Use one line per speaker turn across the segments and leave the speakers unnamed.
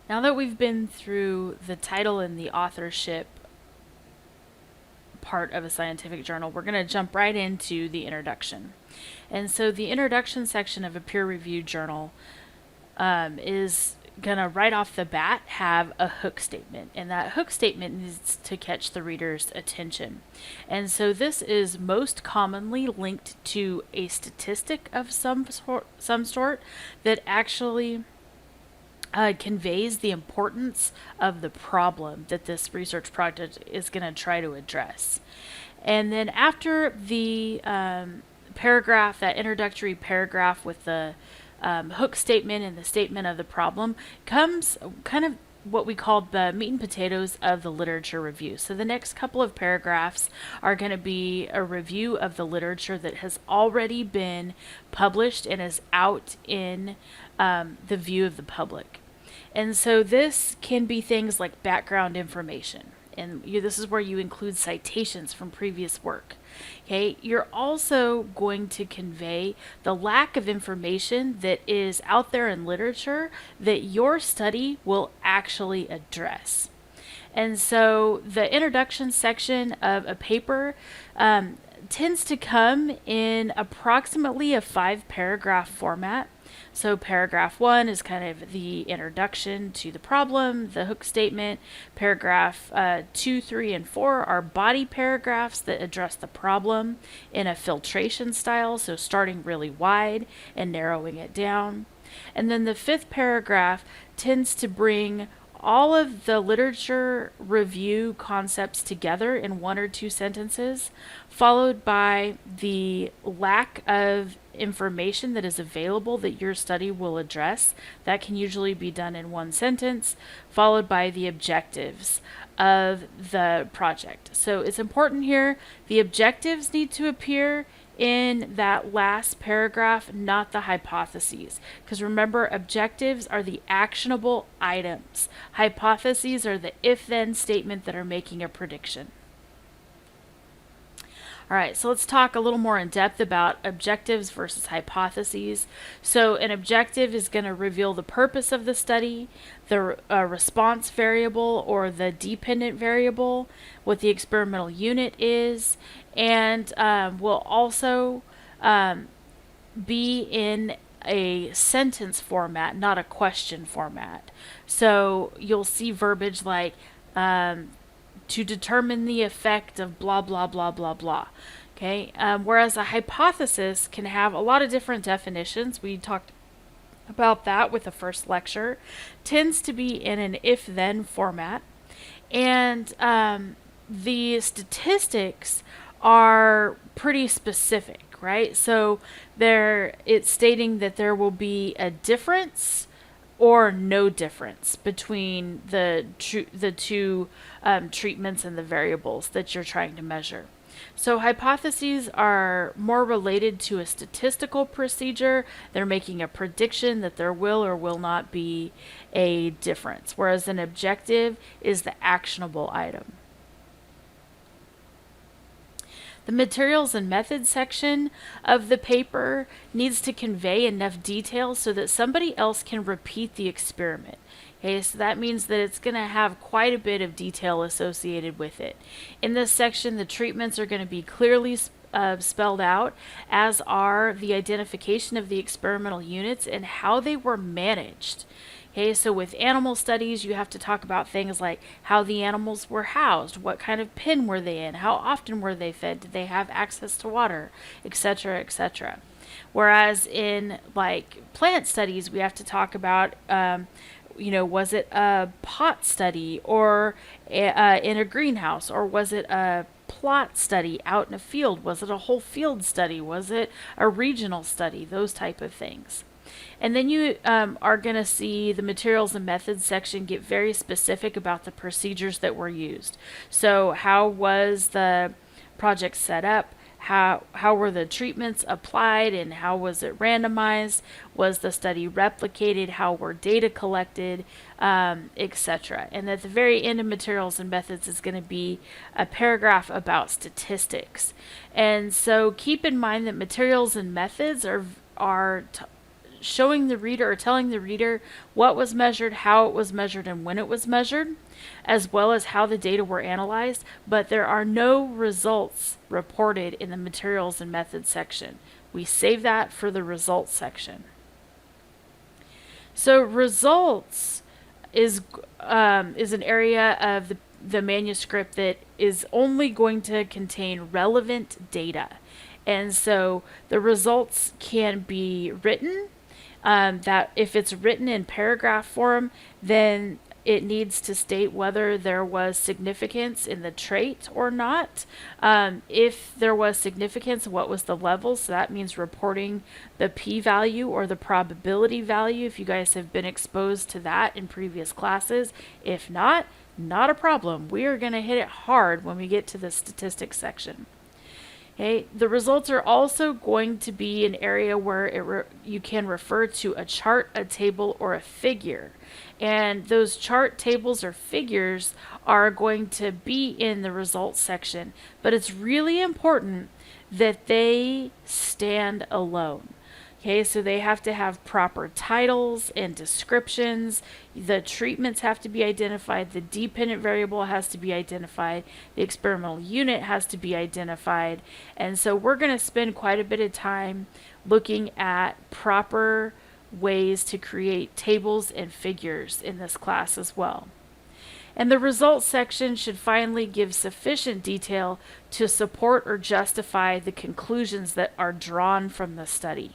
Now that we've been through the title and the authorship part of a scientific journal, we're going to jump right into the introduction. And so the introduction section of a peer-reviewed journal is going to right off the bat have a hook statement, and that hook statement needs to catch the reader's attention. And so this is most commonly linked to a statistic of some sort that actually conveys the importance of the problem that this research project is going to try to address. And then after the paragraph, that introductory paragraph with the hook statement and the statement of the problem, comes kind of what we call the meat and potatoes of the literature review. So the next couple of paragraphs are going to be a review of the literature that has already been published and is out in the view of the public. And so this can be things like background information. And this is where you include citations from previous work. Okay, you're also going to convey the lack of information that is out there in literature that your study will actually address. And so the introduction section of a paper tends to come in approximately a 5-paragraph format. So paragraph 1 is kind of the introduction to the problem, the hook statement. Paragraph 2, 3, and 4 are body paragraphs that address the problem in a filtration style, so starting really wide and narrowing it down. And then the 5th paragraph tends to bring all of the literature review concepts together in 1 or 2 sentences, followed by the lack of information that is available that your study will address. That can usually be done in 1 sentence, followed by the objectives of the project. So it's important here, the objectives need to appear in that last paragraph, not the hypotheses. Because remember, objectives are the actionable items. Hypotheses are the if-then statement that are making a prediction. All right, so let's talk a little more in depth about objectives versus hypotheses. So an objective is going to reveal the purpose of the study, the response variable or the dependent variable, what the experimental unit is, and will also be in a sentence format, not a question format. So you'll see verbiage like to determine the effect of blah, blah, blah, blah, blah. Okay, whereas a hypothesis can have a lot of different definitions. We talked about that with the first lecture. Tends to be in an if-then format. And the statistics are pretty specific, right? So it's stating that there will be a difference or no difference between the two treatments and the variables that you're trying to measure. So hypotheses are more related to a statistical procedure. They're making a prediction that there will or will not be a difference, whereas an objective is the actionable item. The materials and methods section of the paper needs to convey enough detail so that somebody else can repeat the experiment. Okay, so that means that it's going to have quite a bit of detail associated with it. In this section, the treatments are going to be clearly spelled out, as are the identification of the experimental units and how they were managed. Okay, so with animal studies, you have to talk about things like how the animals were housed, what kind of pen were they in, how often were they fed, did they have access to water, etc., etc. Whereas in like plant studies, we have to talk about was it a pot study or in a greenhouse, or was it a plot study out in a field? Was it a whole field study? Was it a regional study? Those type of things. And then you are going to see the materials and methods section get very specific about the procedures that were used. So how was the project set up? How were the treatments applied, and how was it randomized? Was the study replicated? How were data collected, etc. And at the very end of materials and methods is going to be a paragraph about statistics. And so keep in mind that materials and methods are showing the reader or telling the reader what was measured, how it was measured, and when it was measured, as well as how the data were analyzed, but there are no results reported in the materials and methods section. We save that for the results section. So results is an area of the manuscript that is only going to contain relevant data. And so the results can be written, that if it's written in paragraph form, then it needs to state whether there was significance in the trait or not. If there was significance, what was the level? So that means reporting the p-value or the probability value, if you guys have been exposed to that in previous classes. If not, not a problem. We are going to hit it hard when we get to the statistics section. Okay, the results are also going to be an area where you can refer to a chart, a table, or a figure. And those chart, tables, or figures are going to be in the results section. But it's really important that they stand alone. Okay, so they have to have proper titles and descriptions. The treatments have to be identified. The dependent variable has to be identified. The experimental unit has to be identified. And so we're going to spend quite a bit of time looking at proper ways to create tables and figures in this class as well. And the results section should finally give sufficient detail to support or justify the conclusions that are drawn from the study.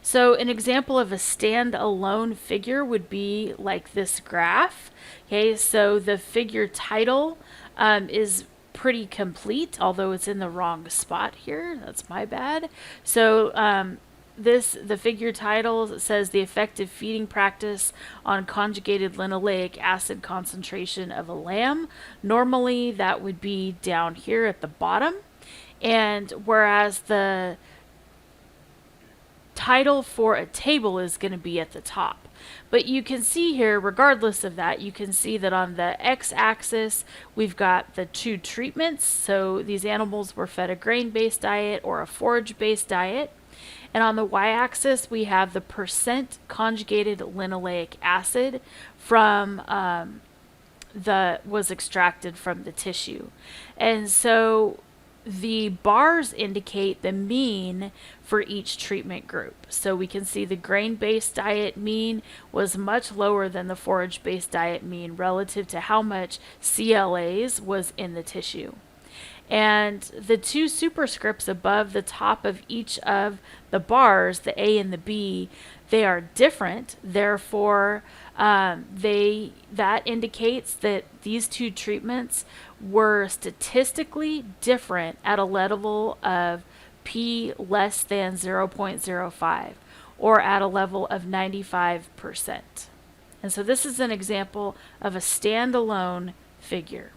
So an example of a standalone figure would be like this graph. Okay, so the figure title is pretty complete, although it's in the wrong spot here. That's my bad. So the figure title says the effective feeding practice on conjugated linoleic acid concentration of a lamb. Normally that would be down here at the bottom, and whereas the title for a table is going to be at the top. But you can see here, regardless of that, you can see that on the x-axis we've got the two treatments. So these animals were fed a grain-based diet or a forage-based diet. And on the y-axis we have the percent conjugated linoleic acid from was extracted from the tissue. And so the bars indicate the mean for each treatment group. So we can see the grain-based diet mean was much lower than the forage-based diet mean relative to how much CLAs was in the tissue. And the two superscripts above the top of each of the bars, the A and the B, they are different. Therefore, that indicates that these two treatments were statistically different at a level of P less than 0.05 or at a level of 95%. And so this is an example of a standalone figure.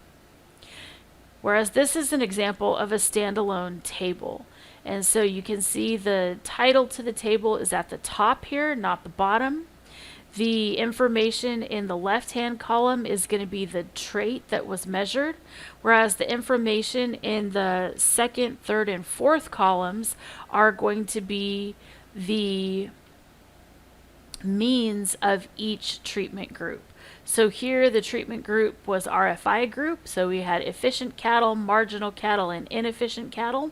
Whereas this is an example of a standalone table. And so you can see the title to the table is at the top here, not the bottom. The information in the left-hand column is going to be the trait that was measured, whereas the information in the second, third, and fourth columns are going to be the means of each treatment group. So here the treatment group was RFI group, so we had efficient cattle, marginal cattle, and inefficient cattle.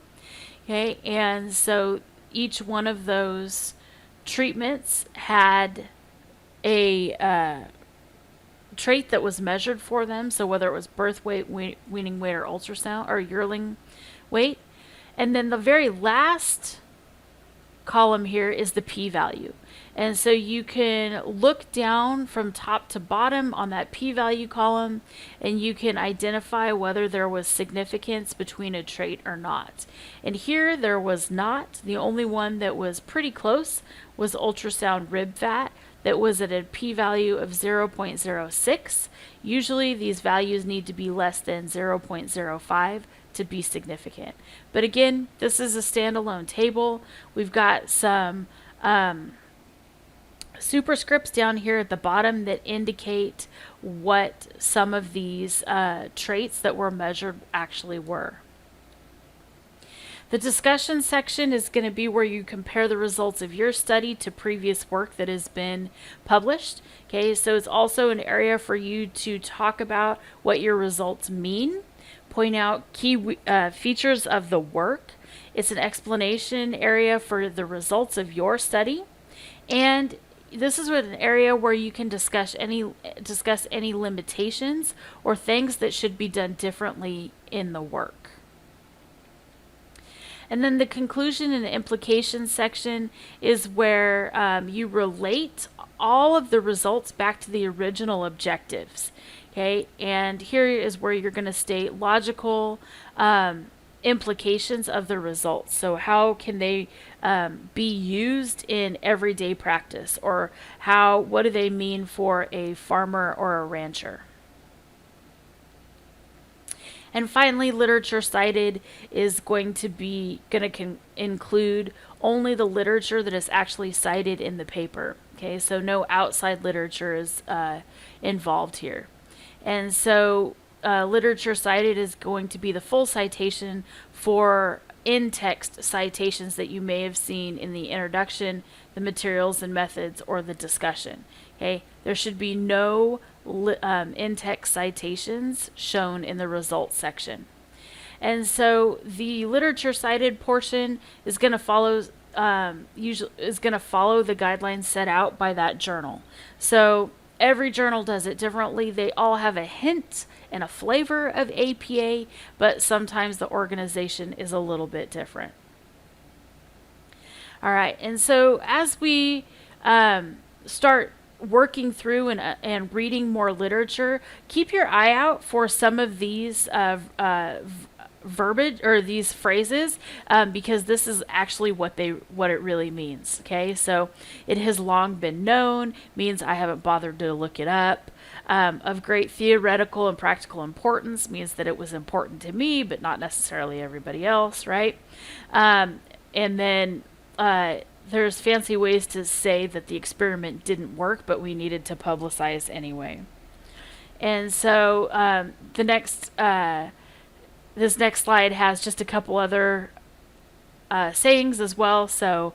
Okay, and so each one of those treatments had a trait that was measured for them, so whether it was birth weight, weaning weight, or ultrasound or yearling weight. And then the very last column here is the p-value. And so you can look down from top to bottom on that p-value column and you can identify whether there was significance between a trait or not. And here there was not. The only one that was pretty close was ultrasound rib fat that was at a p-value of 0.06. Usually these values need to be less than 0.05 to be significant. But again, this is a standalone table. We've got some superscripts down here at the bottom that indicate what some of these traits that were measured actually were. The discussion section is going to be where you compare the results of your study to previous work that has been published. Okay, so it's also an area for you to talk about what your results mean, point out key features of the work. It's an explanation area for the results of your study, and this is an area where you can discuss any limitations or things that should be done differently in the work. And then the conclusion and implication section is where you relate all of the results back to the original objectives. Okay, and here is where you're going to state logical implications of the results. So how can they be used in everyday practice, or what do they mean for a farmer or a rancher? And finally, literature cited is going to include only the literature that is actually cited in the paper. Okay, so no outside literature is involved here. And so literature cited is going to be the full citation for in-text citations that you may have seen in the introduction, the materials and methods, or the discussion. Okay, there should be no in-text citations shown in the results section. And so the literature cited portion is going to follow the guidelines set out by that journal. So every journal does it differently. They all have a hint and a flavor of APA, but sometimes the organization is a little bit different. All right, and so as we start working through and reading more literature, keep your eye out for some of these verbiage or these phrases, because this is actually what it really means. Okay, so it has long been known means I haven't bothered to look it up. Of great theoretical and practical importance means that it was important to me, but not necessarily everybody else, right? And then there's fancy ways to say that the experiment didn't work, but we needed to publicize anyway. And so this next slide has just a couple other sayings as well. So,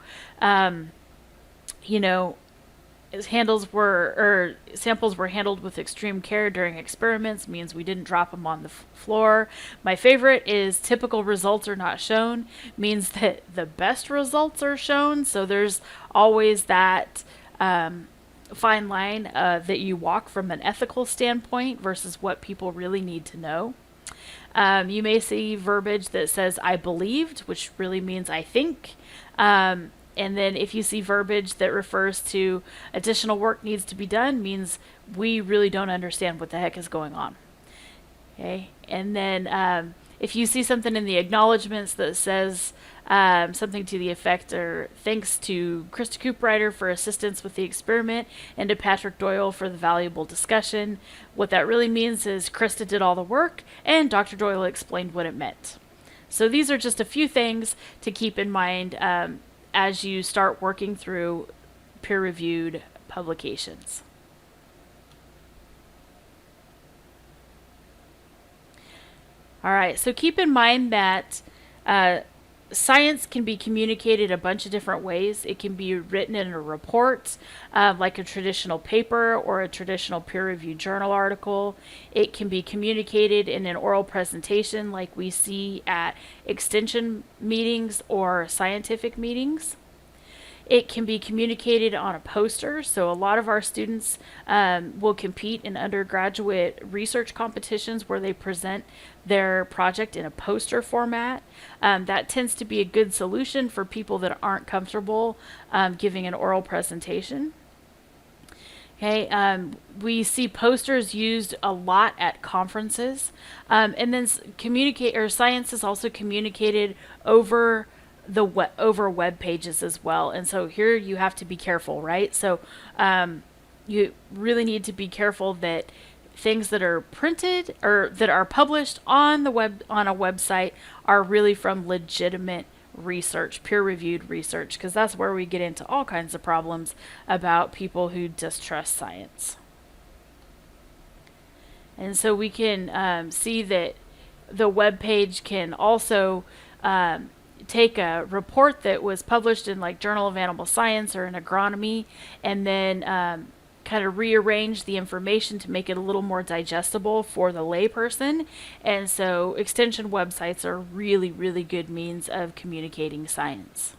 samples were handled with extreme care during experiments means we didn't drop them on the floor. My favorite is typical results are not shown, means that the best results are shown. So there's always that fine line that you walk from an ethical standpoint versus what people really need to know. You may see verbiage that says I believed, which really means I think. And then if you see verbiage that refers to additional work needs to be done, means we really don't understand what the heck is going on. Okay, and then if you see something in the acknowledgements that says something to the effect, or thanks to Krista Cooprider for assistance with the experiment and to Patrick Doyle for the valuable discussion, what that really means is Krista did all the work and Dr. Doyle explained what it meant. So these are just a few things to keep in mind as you start working through peer-reviewed publications. All right, so keep in mind that science can be communicated a bunch of different ways. It can be written in a report, like a traditional paper or a traditional peer-reviewed journal article. It can be communicated in an oral presentation like we see at extension meetings or scientific meetings. It can be communicated on a poster. So a lot of our students will compete in undergraduate research competitions where they present their project in a poster format. That tends to be a good solution for people that aren't comfortable giving an oral presentation. Okay, we see posters used a lot at conferences, and then science is also communicated over web pages as well. And so here you have to be careful, right? So you really need to be careful that things that are printed or that are published on the web on a website are really from legitimate research, peer-reviewed research, because that's where we get into all kinds of problems about people who distrust science. And so we can see that the web page can also take a report that was published in like Journal of Animal Science or in Agronomy, and then kind of rearrange the information to make it a little more digestible for the layperson. And so extension websites are really, really good means of communicating science.